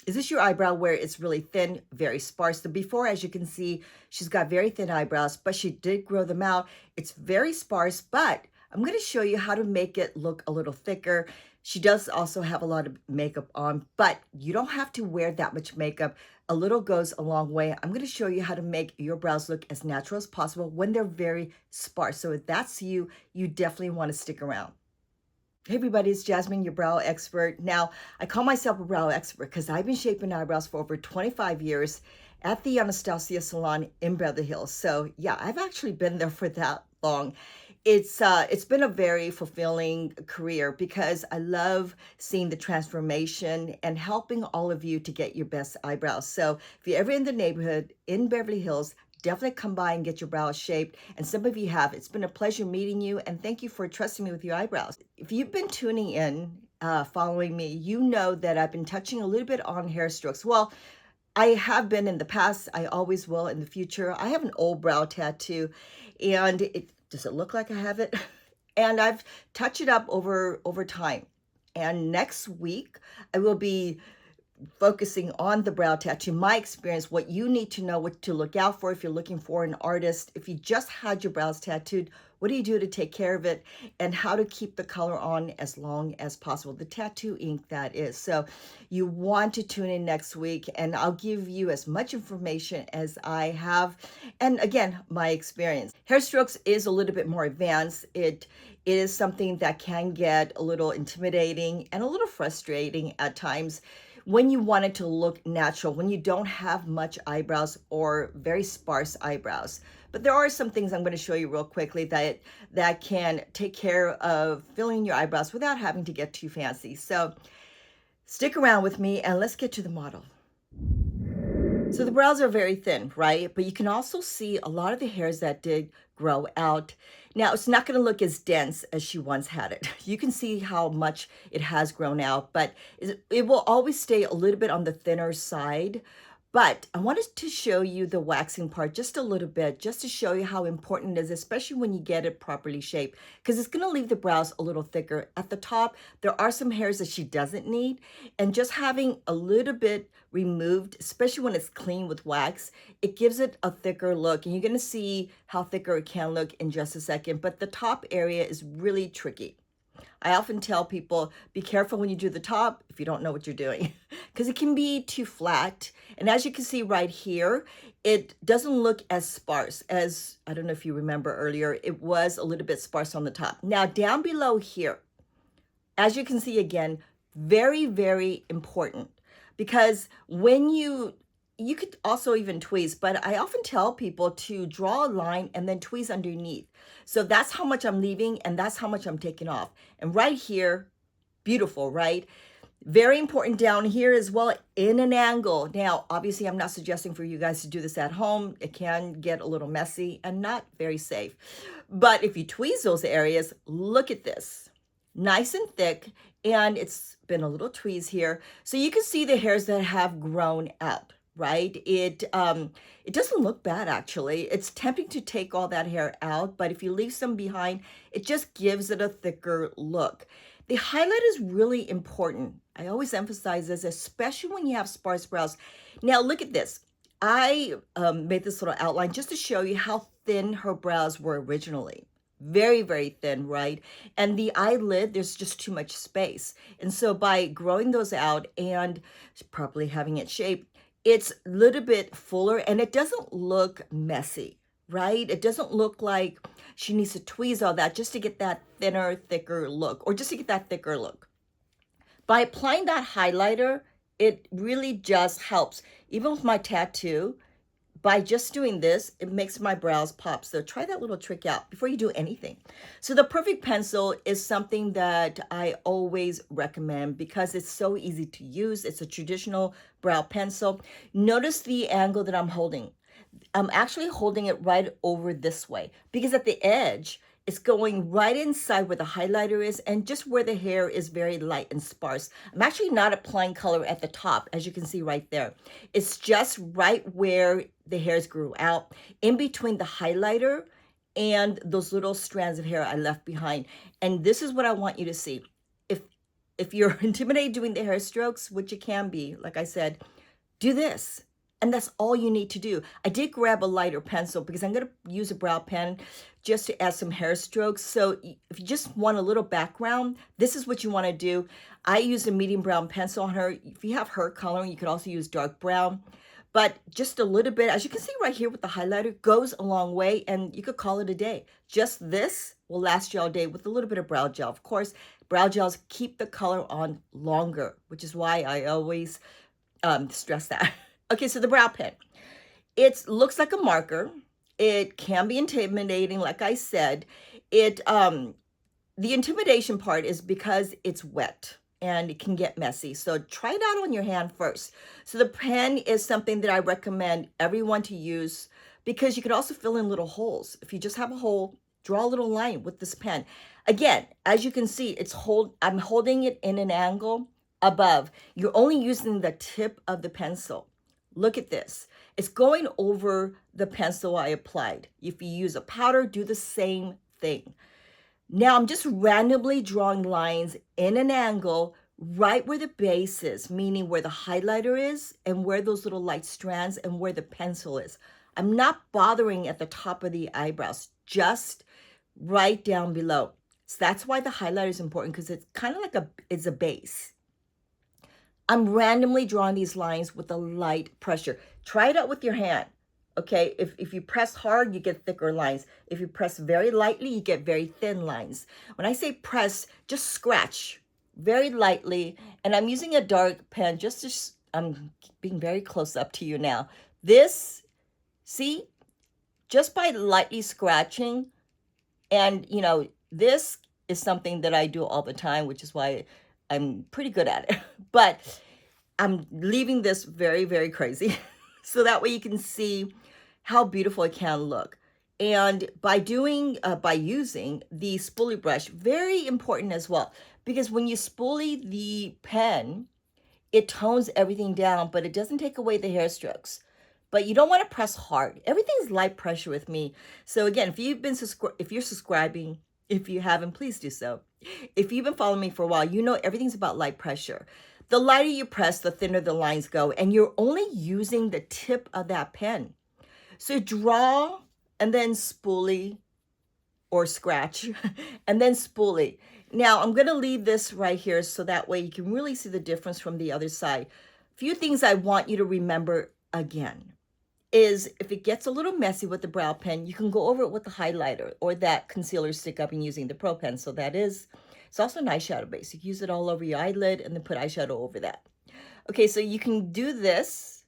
Is this your eyebrow where it's really thin, very sparse? The before, as you can see, she's got very thin eyebrows, but she did grow them out. It's very sparse, but I'm going to show you how to make it look a little thicker. She does also have a lot of makeup on, but you don't have to wear that much makeup. A little goes a long way. I'm going to show you how to make your brows look as natural as possible when they're very sparse. So if that's you, you definitely want to stick around. Hey everybody, it's Jasmine, your brow expert. Now, I call myself a brow expert because I've been shaping eyebrows for over 25 years at the Anastasia salon in Beverly Hills. So yeah, I've actually been there for that long. It's been a very fulfilling career because I love seeing the transformation and helping all of you to get your best eyebrows. So if you're ever in the neighborhood in Beverly Hills, definitely come by and get your brows shaped. And some of you have. It's been a pleasure meeting you, and thank you for trusting me with your eyebrows. If you've been tuning in, following me, you know that I've been touching a little bit on hair strokes. Well, I have been in the past. I always will in the future. I have an old brow tattoo, and does it look like I have it? And I've touched it up over time. And next week, I will be focusing on the brow tattoo, my experience, what you need to know, what to look out for if you're looking for an artist. If you just had your brows tattooed, what do you do to take care of it, and how to keep the color on as long as possible, the tattoo ink that is. So you want to tune in next week, and I'll give you as much information as I have, and again, my experience. Hair strokes is a little bit more advanced. It is something that can get a little intimidating and a little frustrating at times when you want it to look natural, when you don't have much eyebrows or very sparse eyebrows. But there are some things I'm going to show you real quickly that can take care of filling your eyebrows without having to get too fancy. So stick around with me and let's get to the model. So the brows are very thin, right? But you can also see a lot of the hairs that did grow out. Now, it's not going to look as dense as she once had it. You can see how much it has grown out, but it will always stay a little bit on the thinner side. But I wanted to show you the waxing part just a little bit, just to show you how important it is, especially when you get it properly shaped, because it's going to leave the brows a little thicker. At the top, there are some hairs that she doesn't need, and just having a little bit removed, especially when it's clean with wax, it gives it a thicker look. And you're going to see how thicker it can look in just a second. But the top area is really tricky. I often tell people, be careful when you do the top if you don't know what you're doing, because it can be too flat. And as you can see right here, it doesn't look as sparse as, I don't know if you remember earlier, it was a little bit sparse on the top. Now down below here, as you can see again, very, very important, because when you could also even tweeze, but I often tell people to draw a line and then tweeze underneath. So that's how much I'm leaving and that's how much I'm taking off. And right here, beautiful, right? Very important down here as well, in an angle. Now, obviously, I'm not suggesting for you guys to do this at home. It can get a little messy and not very safe. But if you tweeze those areas, look at this. Nice and thick, and it's been a little tweeze here. So you can see the hairs that have grown out, right? It doesn't look bad, actually. It's tempting to take all that hair out, but if you leave some behind, it just gives it a thicker look. The highlight is really important. I always emphasize this, especially when you have sparse brows. Now, look at this. I made this little outline just to show you how thin her brows were originally. Very, very thin, right? And the eyelid, there's just too much space. And so by growing those out and properly having it shaped, it's a little bit fuller and it doesn't look messy, right? It doesn't look like she needs to tweeze all that just to get that thinner, thicker look, or just to get that thicker look. By applying that highlighter, it really just helps. Even with my tattoo, by just doing this, it makes my brows pop. So try that little trick out before you do anything. So the perfect pencil is something that I always recommend because it's so easy to use. It's a traditional brow pencil. Notice the angle that I'm holding. I'm actually holding it right over this way because at the edge, it's going right inside where the highlighter is and just where the hair is very light and sparse. I'm actually not applying color at the top, as you can see right there. It's just right where the hairs grew out, in between the highlighter and those little strands of hair I left behind. And this is what I want you to see. If if you're intimidated doing the hair strokes, which you can be, like I said, do this. And that's all you need to do. I did grab a lighter pencil because I'm going to use a brow pen just to add some hair strokes. So if you just want a little background, this is what you want to do. I used a medium brown pencil on her. If you have her coloring, you could also use dark brown. But just a little bit, as you can see right here with the highlighter, goes a long way, and you could call it a day. Just this will last you all day with a little bit of brow gel. Of course, brow gels keep the color on longer, which is why I always stress that. Okay, so the brow pen. It looks like a marker. It can be intimidating, like I said. The intimidation part is because it's wet and it can get messy. So try it out on your hand first. So the pen is something that I recommend everyone to use because you could also fill in little holes. If you just have a hole, draw a little line with this pen. Again, as you can see, I'm holding it in an angle above. You're only using the tip of the pencil. Look at this. It's going over the pencil I applied. If you use a powder, do the same thing. Now I'm just randomly drawing lines in an angle right where the base is, meaning where the highlighter is and where those little light strands and where the pencil is. I'm not bothering at the top of the eyebrows, just right down below. So that's why the highlighter is important, because it's kind of like it's a base. I'm randomly drawing these lines with a light pressure. Try it out with your hand. Okay, if you press hard, you get thicker lines. If you press very lightly, you get very thin lines. When I say press, just scratch very lightly. And I'm using a dark pen I'm being very close up to you now. This, see, just by lightly scratching, and this is something that I do all the time, which is why I'm pretty good at it. But I'm leaving this very, very crazy. So that way you can see how beautiful it can look. And by using the spoolie brush, very important as well, because when you spoolie the pen, it tones everything down, but it doesn't take away the hair strokes. But you don't want to press hard. Everything's light pressure with me. So again, if you're subscribing, if you haven't, please do so. If you've been following me for a while, you know everything's about light pressure. The lighter you press, the thinner the lines go, and you're only using the tip of that pen. So draw and then spoolie or scratch and then spoolie. Now I'm going to leave this right here so that way you can really see the difference from the other side. A few things I want you to remember again is if it gets a little messy with the brow pen, you can go over it with the highlighter or that concealer stick I've been using, the Pro Pencil. It's also an eyeshadow base. You can use it all over your eyelid and then put eyeshadow over that. Okay, so you can do this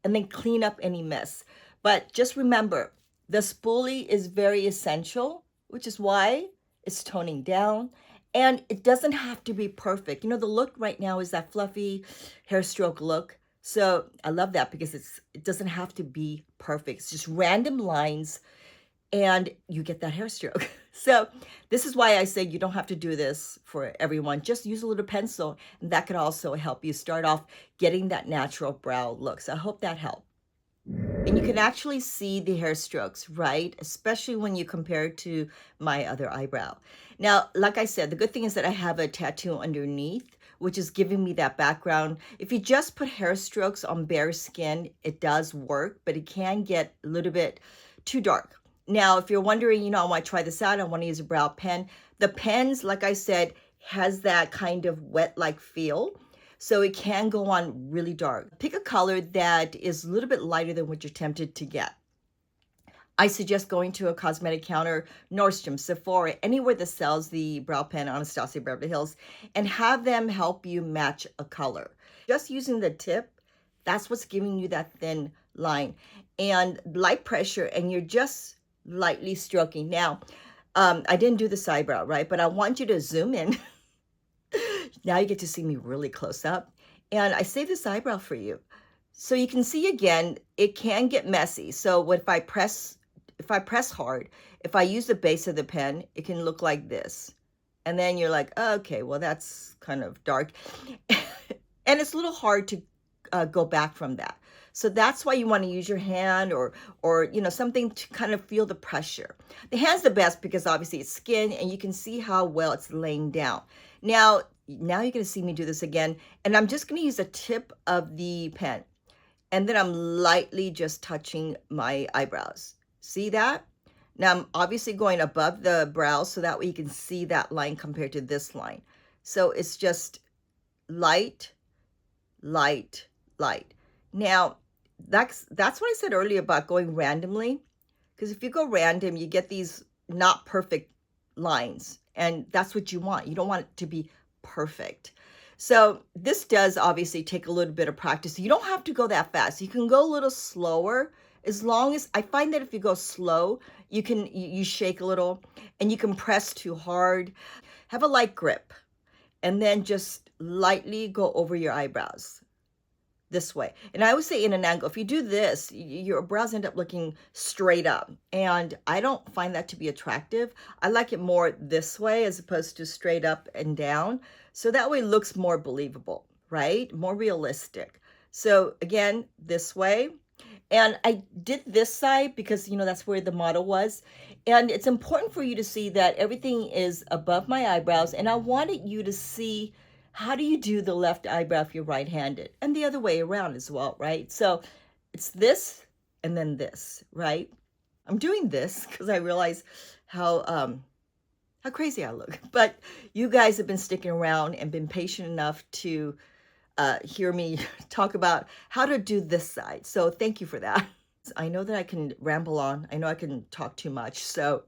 and then clean up any mess. But just remember, the spoolie is very essential, which is why it's toning down. And it doesn't have to be perfect. The look right now is that fluffy hair stroke look. So I love that because it doesn't have to be perfect. It's just random lines and you get that hair stroke. So this is why I say you don't have to do this for everyone. Just use a little pencil, and that could also help you start off getting that natural brow look. So I hope that helped. And you can actually see the hair strokes, right? Especially when you compare it to my other eyebrow. Now, like I said, the good thing is that I have a tattoo underneath, which is giving me that background. If you just put hair strokes on bare skin, it does work, but it can get a little bit too dark. Now, if you're wondering, I want to try this out, I want to use a brow pen. The pens, like I said, has that kind of wet-like feel. So it can go on really dark. Pick a color that is a little bit lighter than what you're tempted to get. I suggest going to a cosmetic counter, Nordstrom, Sephora, anywhere that sells the brow pen, Anastasia, Beverly Hills, and have them help you match a color. Just using the tip, that's what's giving you that thin line. And light pressure, and you're just lightly stroking. Now, I didn't do this eyebrow, right? But I want you to zoom in. Now you get to see me really close up. And I saved this eyebrow for you. So you can see again, it can get messy. So if I press hard, if I use the base of the pen, it can look like this. And then you're like, oh, okay, well, that's kind of dark. And it's a little hard to go back from that. So that's why you want to use your hand or something to kind of feel the pressure. The hand's the best because obviously it's skin and you can see how well it's laying down. Now, now you're going to see me do this again. And I'm just going to use the tip of the pen. And then I'm lightly just touching my eyebrows. See that? Now I'm obviously going above the brows so that way you can see that line compared to this line. So it's just light, light, light. Now, that's what I said earlier about going randomly. Because if you go random, you get these not perfect lines. And that's what you want. You don't want it to be perfect. So this does obviously take a little bit of practice. You don't have to go that fast. You can go a little slower. As long as I find that if you go slow, you shake a little and you can press too hard. Have a light grip and then just lightly go over your eyebrows this way. And I always say in an angle, if you do this, your brows end up looking straight up. And I don't find that to be attractive. I like it more this way as opposed to straight up and down. So that way it looks more believable, right? More realistic. So again, this way. And I did this side because, that's where the model was. And it's important for you to see that everything is above my eyebrows. And I wanted you to see, how do you do the left eyebrow if you're right-handed? And the other way around as well, right? So it's this and then this, right? I'm doing this because I realize how crazy I look. But you guys have been sticking around and been patient enough to hear me talk about how to do this side. So thank you for that. I know that I can ramble on. I know I can talk too much. So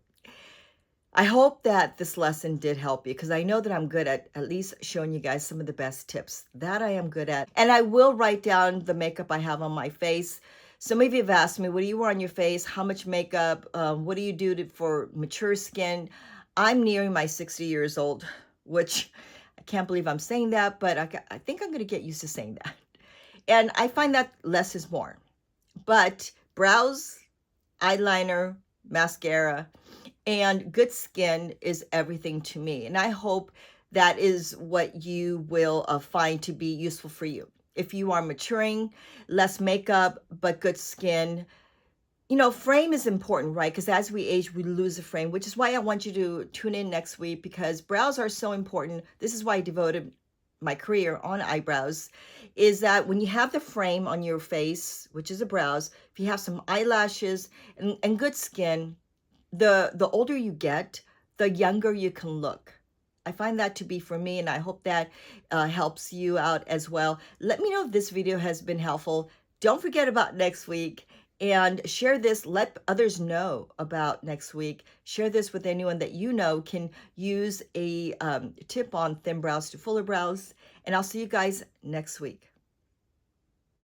I hope that this lesson did help you because I know that I'm good at least showing you guys some of the best tips that I am good at. And I will write down the makeup I have on my face. Some of you have asked me, what do you wear on your face? How much makeup? What do you do for mature skin? I'm nearing my 60 years old, which I can't believe I'm saying that, but I think I'm going to get used to saying that. And I find that less is more. But brows, eyeliner, mascara, and good skin is everything to me. And I hope that is what you will find to be useful for you. If you are maturing, less makeup, but good skin, frame is important, right? Because as we age, we lose the frame, which is why I want you to tune in next week because brows are so important. This is why I devoted my career on eyebrows, is that when you have the frame on your face, which is the brows, if you have some eyelashes and good skin, the older you get, the younger you can look. I find that to be for me, and I hope that helps you out as well. Let me know if this video has been helpful. Don't forget about next week, and share this. Let others know about next week. Share this with anyone that you know can use a tip on thin brows to fuller brows, and I'll see you guys next week.